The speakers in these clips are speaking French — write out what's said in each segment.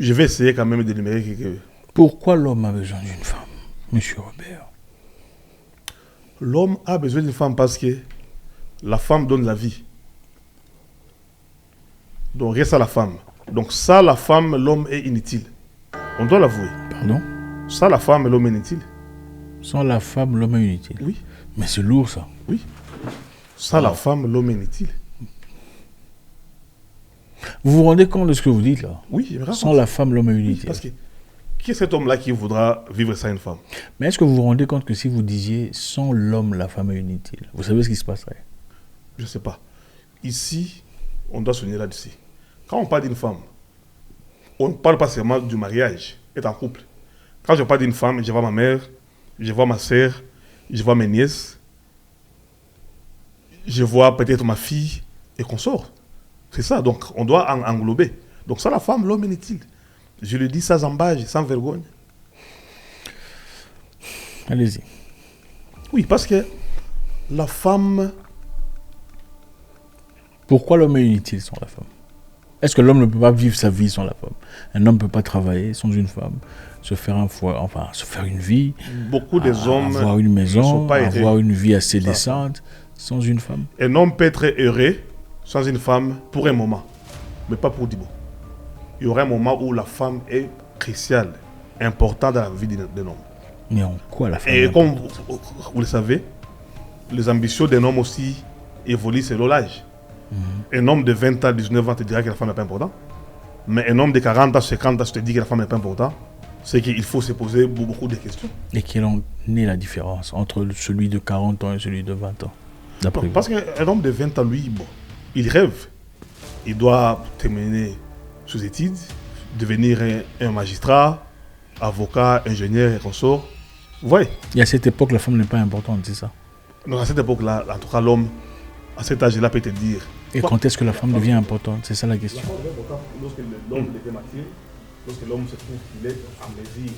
Je vais essayer quand même d'énumérer quelques... Pourquoi l'homme a besoin d'une femme, Monsieur Robert? L'homme a besoin d'une femme parce que la femme donne la vie. Donc reste à la femme. Donc sans la femme, l'homme est inutile. On doit l'avouer. Pardon? Sans la femme, l'homme est inutile. Sans la femme, l'homme est inutile. Oui. Mais c'est lourd, ça. Oui. Sans la femme, l'homme est inutile. Vous vous rendez compte de ce que vous dites, là? Oui, je me rends compte. Sans la femme, l'homme est Oui, inutile. parce que qui est cet homme-là qui voudra vivre sans une femme? Mais est-ce que vous vous rendez compte que si vous disiez sans l'homme, la femme est inutile, vous savez ce qui se passerait? Je ne sais pas. Ici, on doit se là-dessus. Quand on parle d'une femme, on ne parle pas seulement du mariage, être en couple. Quand je parle d'une femme, je vois ma mère, je vois ma soeur, je vois mes nièces, je vois peut-être ma fille et qu'on sort. C'est ça, donc on doit englober. Donc ça, la femme, l'homme est inutile. Je le dis sans embâche, sans vergogne. Allez-y. Oui, parce que la femme... Pourquoi l'homme est inutile sans la femme? Est-ce que l'homme ne peut pas vivre sa vie sans la femme? Un homme ne peut pas travailler sans une femme, se faire un foie, enfin, se faire une vie, Beaucoup des hommes avoir une maison, pas avoir heureux. une vie assez décente sans une femme. Un homme peut être heureux sans une femme pour un moment, mais pas pour Dibo. Il y aura un moment où la femme est cruciale, importante dans la vie d'un homme. Mais en quoi la femme Et est comme importante? vous le savez, les ambitions d'un homme aussi évoluent selon l'âge. Un homme de 20 ans, 19 ans te dira que la femme n'est pas importante. Mais un homme de 40 ans, 50 ans te dit que la femme n'est pas importante. C'est qu'il faut se poser beaucoup de questions. Et quelle en est la différence entre celui de 40 ans et celui de 20 ans, d'après vous? Parce qu'un homme de 20 ans, lui, bon, il rêve. Il doit terminer ses études, devenir un magistrat, avocat, ingénieur et consort. Vous voyez? Et à cette époque, la femme n'est pas importante, c'est ça? Donc à cette époque-là, en tout cas, l'homme, à cet âge-là, peut te dire... Et quand est-ce que la femme devient importante? C'est ça la question. La femme devient importante lorsque l'homme devient mature, lorsque l'homme se trouve qu'il est en mesure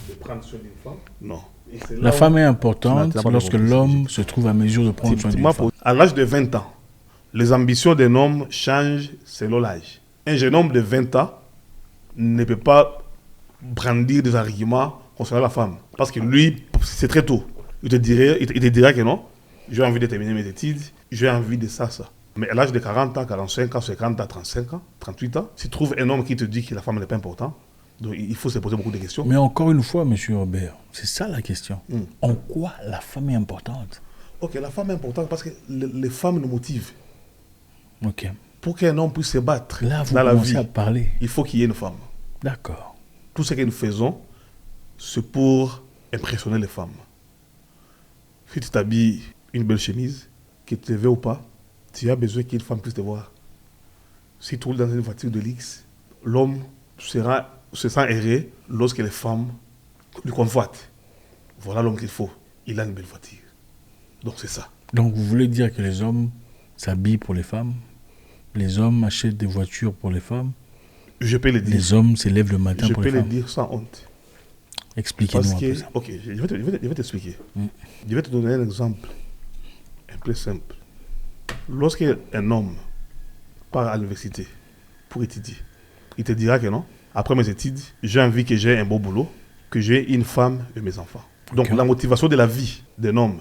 de prendre soin d'une femme. Non. La femme est importante Tu n'as pas lorsque compris, l'homme se trouve à mesure de prendre soin d'une femme. À l'âge de 20 ans, les ambitions d'un homme changent selon l'âge. Un jeune homme de 20 ans ne peut pas brandir des arguments concernant la femme. Parce que lui, c'est très tôt. Il te dira que non, j'ai envie de terminer mes études, j'ai envie de ça. Mais à l'âge de 40 ans, 45 ans, 50 ans, 35 ans, 38 ans, si tu trouves un homme qui te dit que la femme n'est pas importante, donc il faut se poser beaucoup de questions. Mais encore une fois, monsieur Robert, c'est ça la question. En quoi la femme est importante? Ok, la femme est importante parce que les femmes nous motivent. Ok. Pour qu'un homme puisse se battre Là, vous dans la commencez vie, à parler. il faut qu'il y ait une femme. D'accord. Tout ce que nous faisons, c'est pour impressionner les femmes. Si tu t'habilles une belle chemise, que tu te veux ou pas, tu as besoin qu'une femme puisse te voir. Si tu roules dans une voiture de luxe, l'homme se sent erré lorsque les femmes lui convoitent. Voilà l'homme qu'il faut. Il a une belle voiture. Donc c'est ça. Donc vous voulez dire que les hommes s'habillent pour les femmes? Les hommes achètent des voitures pour les femmes? Je peux le dire. Les hommes se lèvent le matin Je pour peux les le femmes? dire sans honte. Expliquez-nous un peu ça. Ok, je vais t'expliquer. Je vais te donner un exemple un peu simple. Lorsqu'un homme part à l'université pour étudier, il te dira que non, après mes études, j'ai envie que j'ai un beau boulot, que j'ai une femme et mes enfants. Donc la motivation de la vie d'un homme,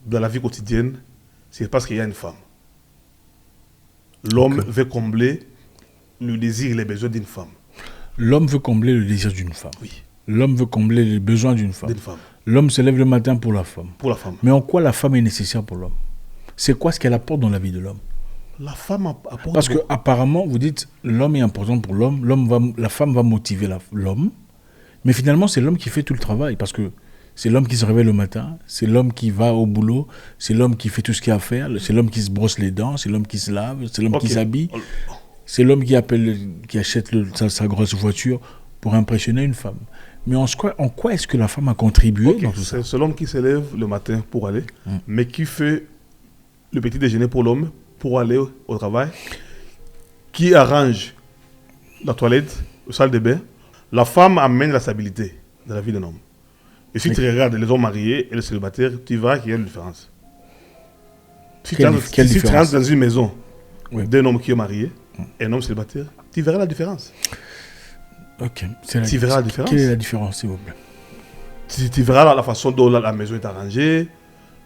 dans la vie quotidienne, c'est parce qu'il y a une femme. L'homme veut combler le désir et les besoins d'une femme. L'homme veut combler le désir d'une femme. Oui. L'homme veut combler les besoins d'une femme. D'une femme. L'homme se lève le matin pour la femme. Pour la femme. Mais en quoi la femme est nécessaire pour l'homme? C'est quoi ce qu'elle apporte dans la vie de l'homme? La femme apporte... Parce que apparemment, vous dites l'homme est important pour l'homme, la femme va motiver l'homme, mais finalement c'est l'homme qui fait tout le travail parce que c'est l'homme qui se réveille le matin, c'est l'homme qui va au boulot, c'est l'homme qui fait tout ce qu'il y a à faire, c'est l'homme qui se brosse les dents, c'est l'homme qui se lave, c'est l'homme qui s'habille, c'est l'homme qui achète sa grosse voiture pour impressionner une femme. Mais en quoi est-ce que la femme a contribué dans tout ça? C'est l'homme qui se lève le matin pour aller, mais qui fait le petit déjeuner pour l'homme, pour aller au travail, qui arrange la toilette, la salle de bain. La femme amène la stabilité dans la vie d'un homme. Et si tu regardes les hommes mariés et les célibataires, tu verras qu'il y a une différence. Si tu rentres dans une maison d'un homme qui est marié et un homme célibataire, tu verras la différence. Ok. Tu verras la différence. Quelle est la différence, s'il vous plaît? Tu verras la façon dont la maison est arrangée,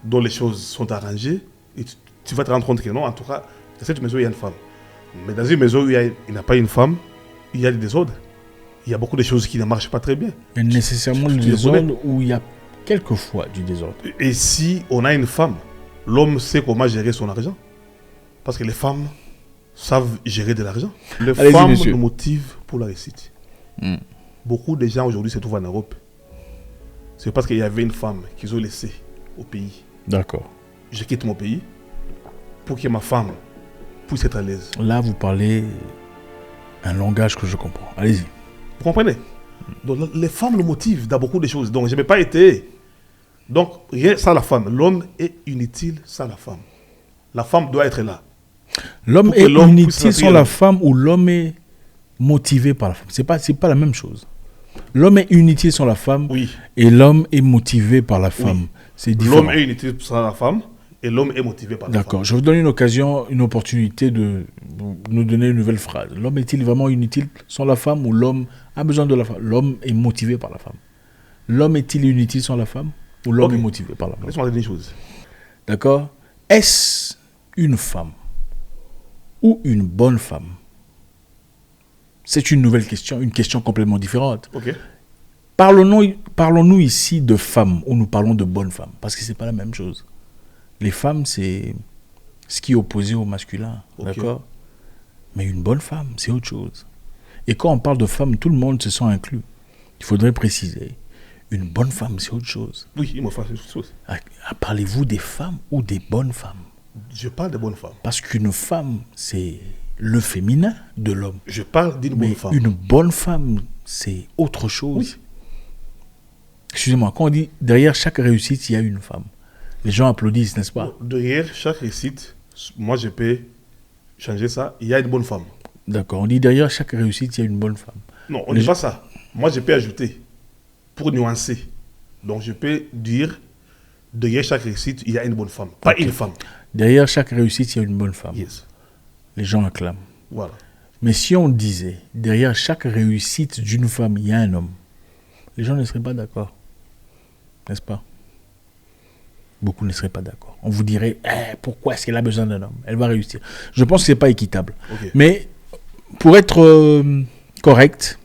dont les choses sont arrangées, et tu vas te rendre compte que non, en tout cas, dans cette maison, il y a une femme. Mais dans une maison où il n'y a pas une femme, il y a des désordres. Il y a beaucoup de choses qui ne marchent pas très bien. Mais nécessairement le désordre où il y a quelquefois du désordre. Et si on a une femme, l'homme sait comment gérer son argent. Parce que les femmes savent gérer de l'argent. Les femmes nous motivent pour la réussite. Beaucoup de gens aujourd'hui se trouvent en Europe. C'est parce qu'il y avait une femme qu'ils ont laissée au pays. D'accord. Je quitte mon pays pour que ma femme puisse être à l'aise. Là, vous parlez un langage que je comprends. Allez-y. Vous comprenez? Donc, les femmes nous motivent dans beaucoup de choses. Donc, je n'ai pas été. Donc, rien sans la femme. L'homme est inutile sans la femme. La femme doit être là. L'homme est inutile sans la femme ou l'homme est motivé par la femme? C'est pas la même chose. L'homme est inutile sans la femme, oui, et l'homme est motivé par la femme. Oui. C'est différent. L'homme est inutile sans la femme et l'homme est motivé par la femme. D'accord. Je vous donne une opportunité de nous donner une nouvelle phrase. L'homme est-il vraiment inutile sans la femme ou l'homme a besoin de la femme? L'homme est motivé par la femme. L'homme est-il inutile sans la femme ou l'homme est motivé par la femme? Laisse-moi dire une chose. D'accord. Est-ce une femme ou une bonne femme? C'est une nouvelle question, une question complètement différente. Ok. Parlons-nous ici de femmes ou nous parlons de bonnes femmes? Parce que ce n'est pas la même chose. Les femmes, c'est ce qui est opposé au masculin. Okay. D'accord? Mais une bonne femme, c'est autre chose. Et quand on parle de femme, tout le monde se sent inclus. Il faudrait préciser. Une bonne femme, c'est autre chose. Oui, il me faut autre chose. Parlez-vous des femmes ou des bonnes femmes? Je parle de bonnes femmes. Parce qu'une femme, c'est le féminin de l'homme. Je parle d'une bonne femme. Une bonne femme, c'est autre chose. Oui. Excusez-moi, quand on dit derrière chaque réussite, il y a une femme. Les gens applaudissent, n'est-ce pas? Derrière chaque réussite, moi je peux changer ça, il y a une bonne femme. D'accord, on dit derrière chaque réussite, il y a une bonne femme. Non, on ne dit pas ça. Moi je peux ajouter, pour nuancer. Donc je peux dire, derrière chaque réussite, il y a une bonne femme. Pas une femme. Derrière chaque réussite, il y a une bonne femme. Yes. Les gens acclament. Voilà. Mais si on disait, derrière chaque réussite d'une femme, il y a un homme, les gens ne seraient pas d'accord. N'est-ce pas? Beaucoup ne seraient pas d'accord. On vous dirait, pourquoi est-ce qu'elle a besoin d'un homme? Elle va réussir. Je pense que ce n'est pas équitable. Okay. Mais pour être correct,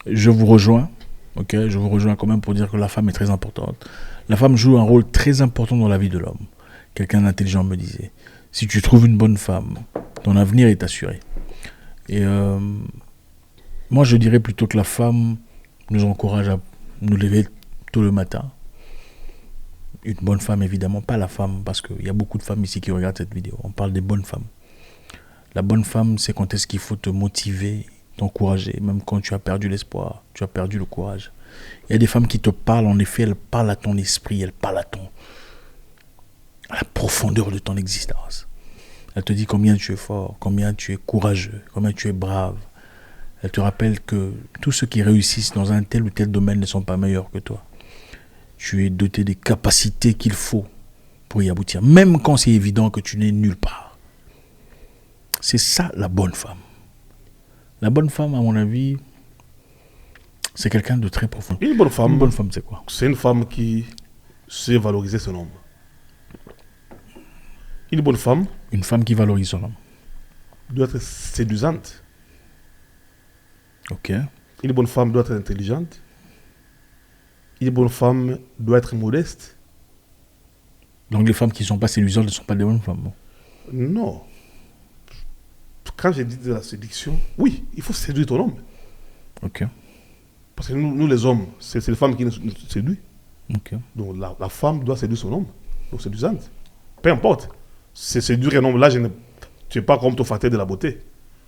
je vous rejoins. Okay? Je vous rejoins quand même pour dire que la femme est très importante. La femme joue un rôle très important dans la vie de l'homme. Quelqu'un d'intelligent me disait, si tu trouves une bonne femme, ton avenir est assuré. Et moi, je dirais plutôt que la femme nous encourage à nous lever tôt le matin. Une bonne femme, évidemment, pas la femme, parce qu'il y a beaucoup de femmes ici qui regardent cette vidéo. On parle des bonnes femmes. La bonne femme, c'est quand est-ce qu'il faut te motiver, t'encourager, même quand tu as perdu l'espoir, tu as perdu le courage. Il y a des femmes qui te parlent, en effet, elles parlent à ton esprit, elles parlent à la profondeur de ton existence. Elle te dit combien tu es fort, combien tu es courageux, combien tu es brave. Elle te rappelle que tous ceux qui réussissent dans un tel ou tel domaine ne sont pas meilleurs que toi. Tu es doté des capacités qu'il faut pour y aboutir, même quand c'est évident que tu n'es nulle part. C'est ça la bonne femme. La bonne femme, à mon avis, c'est quelqu'un de très profond. Une bonne femme, c'est quoi? C'est une femme qui sait valoriser son homme. Une bonne femme. Une femme qui valorise son homme. Doit être séduisante. Ok. Une bonne femme doit être intelligente. Une bonne femme doit être modeste. Donc les femmes qui ne sont pas séduisantes ne sont pas des bonnes femmes? Non. Quand j'ai dit de la séduction, oui, il faut séduire ton homme. Ok. Parce que nous les hommes, c'est les femmes qui nous séduisent. Ok. Donc la femme doit séduire son homme. Donc séduisante. Peu importe. C'est séduire un homme. Là, tu n'es pas comme ton facteur de la beauté.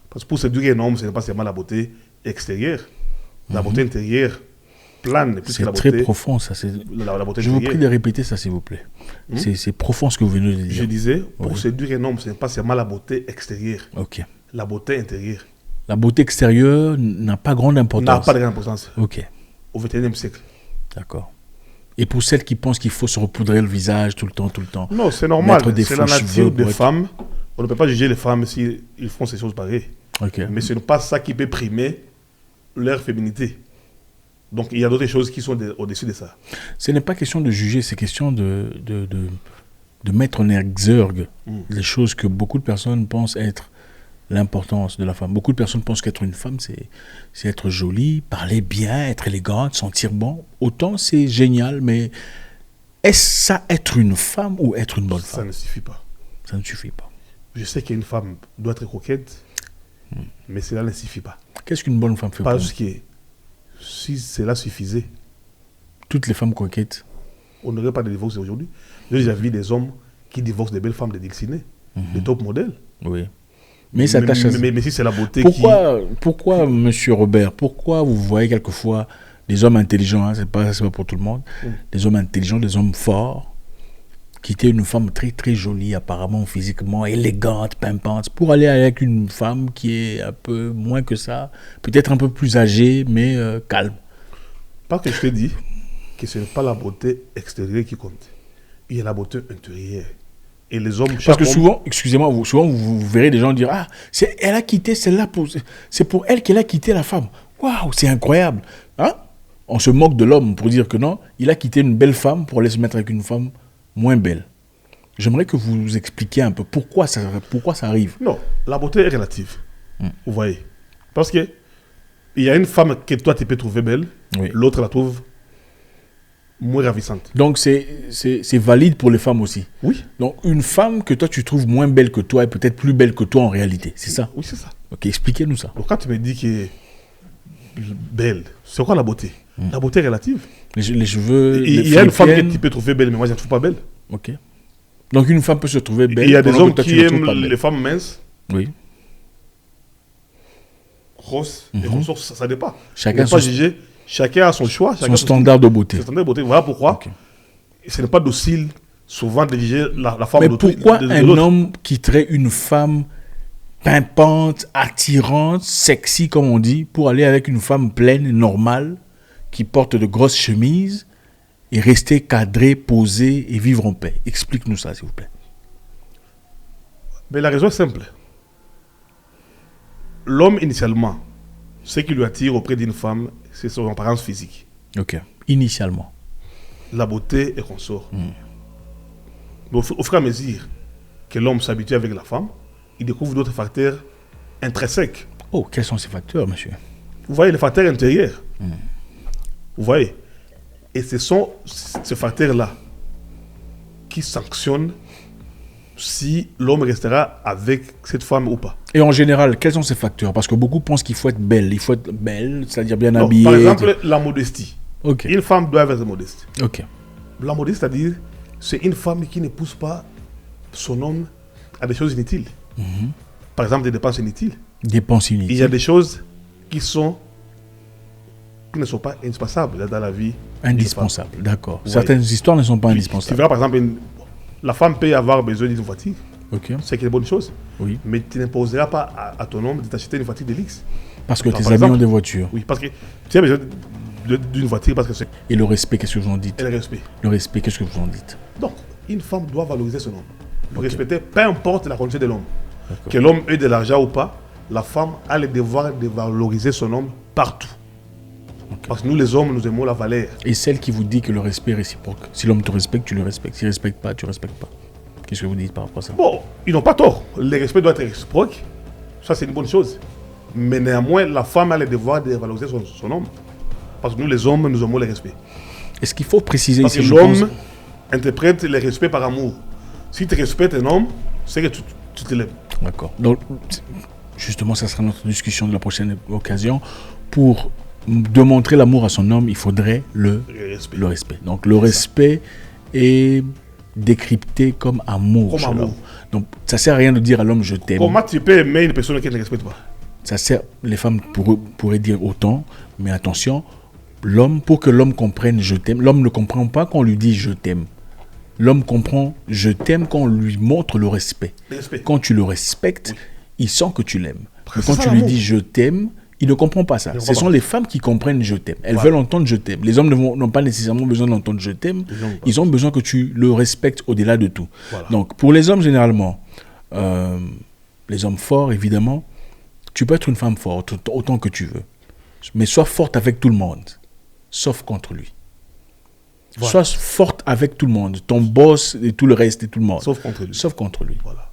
Parce que pour séduire un homme, ce n'est pas seulement la beauté extérieure. La beauté intérieure plane plus que la beauté. C'est très profond, ça. La beauté je vous prie de répéter ça, s'il vous plaît. C'est profond ce que vous venez de dire. Je disais, pour séduire un homme, ce n'est pas seulement la beauté extérieure. Ok. La beauté intérieure. La beauté extérieure n'a pas grande importance. N'a pas de grande importance. Ok. Au XXIe siècle. D'accord. Et pour celles qui pensent qu'il faut se repoudrer le visage tout le temps. Non, c'est normal. C'est la nature des femmes. On ne peut pas juger les femmes s'ils font ces choses pareilles. Okay. Mais ce n'est pas ça qui peut primer leur féminité. Donc il y a d'autres choses qui sont au-dessus de ça. Ce n'est pas question de juger, c'est question de mettre en exergue les choses que beaucoup de personnes pensent être l'importance de la femme. Beaucoup de personnes pensent qu'être une femme, c'est être jolie, parler bien, être élégante, sentir bon. Autant c'est génial, mais est-ce ça être une femme ou être une bonne Ça femme? ne suffit pas. Ça ne suffit pas. Je sais qu'une femme doit être coquette, mais cela ne suffit pas. Qu'est-ce qu'une bonne femme fait pour Parce vous? que si cela suffisait, Toutes les femmes coquettes. on n'aurait pas de divorce aujourd'hui. J'ai déjà vu des hommes qui divorcent des belles femmes de Dixie, des top modèles. Oui. Mais ça tâche à... Mais si c'est la beauté Pourquoi, monsieur Robert, pourquoi vous voyez quelquefois des hommes intelligents, hein, c'est pas pour tout le monde, des hommes intelligents, des hommes forts, quitter une femme très très jolie, apparemment physiquement, élégante, pimpante, pour aller avec une femme qui est un peu moins que ça, peut-être un peu plus âgée, mais calme. Parce que je te dis que ce n'est pas la beauté extérieure qui compte. Il y a la beauté intérieure. Et les hommes... Parce que souvent, excusez-moi, souvent vous verrez des gens dire « Ah, elle a quitté celle-là, c'est pour elle qu'elle a quitté la femme. Waouh, c'est incroyable. Hein » On se moque de l'homme pour dire que non, il a quitté une belle femme pour aller se mettre avec une femme moins belle. J'aimerais que vous nous expliquiez un peu pourquoi ça arrive. Non, la beauté est relative. Vous voyez. Parce que il y a une femme que toi tu peux trouver belle, l'autre la trouve moins ravissante. Donc c'est valide pour les femmes aussi. Oui. Donc une femme que toi tu trouves moins belle que toi est peut-être plus belle que toi en réalité, c'est ça? Oui, c'est ça. Ok, expliquez-nous ça. Donc quand tu me dis qu'elle est belle, c'est quoi la beauté? La beauté est relative. Les cheveux... Il y a une femme que tu peux trouver belle, mais moi je ne la trouve pas belle. Ok. Donc une femme peut se trouver belle. Il y a des hommes qui aiment les femmes minces. Oui. Grosses et ressources, ça dépend. Chacun pas juger. Chacun a son choix. Son standard de beauté. Son standard de beauté. Voilà pourquoi ce n'est pas docile souvent de juger la femme mais de l'autre. Pourquoi un homme quitterait une femme pimpante, attirante, sexy comme on dit, pour aller avec une femme pleine, normale, qui porte de grosses chemises et rester cadré, posé et vivre en paix? Explique-nous ça, s'il vous plaît. Mais la raison est simple. L'homme, initialement, ce qui lui attire auprès d'une femme, c'est son apparence physique. Ok. Initialement. La beauté et consort. Mais au fur et à mesure que l'homme s'habitue avec la femme, il découvre d'autres facteurs intrinsèques. Oh, quels sont ces facteurs, monsieur? Vous voyez les facteurs intérieurs. Vous voyez. Et ce sont ces facteurs-là qui sanctionnent si l'homme restera avec cette femme ou pas. Et en général, quels sont ces facteurs? Parce que beaucoup pensent qu'il faut être belle. Il faut être belle, c'est-à-dire bien habillée. Par exemple, la modestie. Ok. Une femme doit être modeste. Ok. La modestie, c'est-à-dire, c'est une femme qui ne pousse pas son homme à des choses inutiles. Par exemple, des dépenses inutiles. Dépenses inutiles. Il y a des choses qui ne sont pas indispensables dans la vie. Indispensables, d'accord. Ouais. Certaines histoires ne sont pas Tu indispensables. verras, par exemple, la femme peut avoir besoin d'une voiture. Ok. C'est une bonne chose. Oui. Mais tu n'imposeras pas à ton homme de t'acheter une voiture de luxe. Parce que tes par amis exemple, ont des voitures. Oui, parce que tu as besoin d'une voiture parce que c'est Et le respect, qu'est-ce que vous en dites? le respect. Le respect, qu'est-ce que vous en dites? Donc, une femme doit valoriser son homme. Le respecter, peu importe la condition de l'homme. Que l'homme ait de l'argent ou pas, la femme a le devoir de valoriser son homme partout. Parce que nous, les hommes, nous aimons la valeur. Et celle qui vous dit que le respect est réciproque. Si l'homme te respecte, tu le respectes. S'il ne respecte pas, tu ne respectes pas. Qu'est-ce que vous dites par rapport à ça? Bon, ils n'ont pas tort. Le respect doit être réciproque. Ça, c'est une bonne chose. Mais néanmoins, la femme a le devoir de valoriser son homme. Parce que nous, les hommes, nous aimons le respect. Est-ce qu'il faut préciser Parce ici, que je l'homme pense... interprète le respect par amour. Si tu respectes un homme, c'est que tu te lèves. D'accord. Donc, justement, ça sera notre discussion de la prochaine occasion. Pour démontrer l'amour à son homme, il faudrait le respect. Donc, le respect est décrypté comme amour. Comme amour. Donc, ça ne sert à rien de dire à l'homme « je t'aime ». Comment tu peux aimer une personne qui ne respecte pas? Ça sert, les femmes pourraient dire autant, mais attention, l'homme, pour que l'homme comprenne « je t'aime », l'homme ne comprend pas quand on lui dit « je t'aime ». L'homme comprend « je t'aime » quand on lui montre le respect. Quand tu le respectes, il sent que tu l'aimes. Mais quand tu lui dis « je t'aime », il ne comprend pas ça. Ce sont les femmes qui comprennent « je t'aime ». Elles veulent entendre « je t'aime ». Les hommes n'ont pas nécessairement besoin d'entendre « je t'aime ». Ils ont besoin que tu le respectes au-delà de tout. Voilà. Donc, pour les hommes, généralement, les hommes forts, évidemment, tu peux être une femme forte autant que tu veux. Mais sois forte avec tout le monde, sauf contre lui. Voilà. Sois forte avec tout le monde, ton boss et tout le reste et tout le monde. Sauf contre lui. Sauf contre lui. Voilà.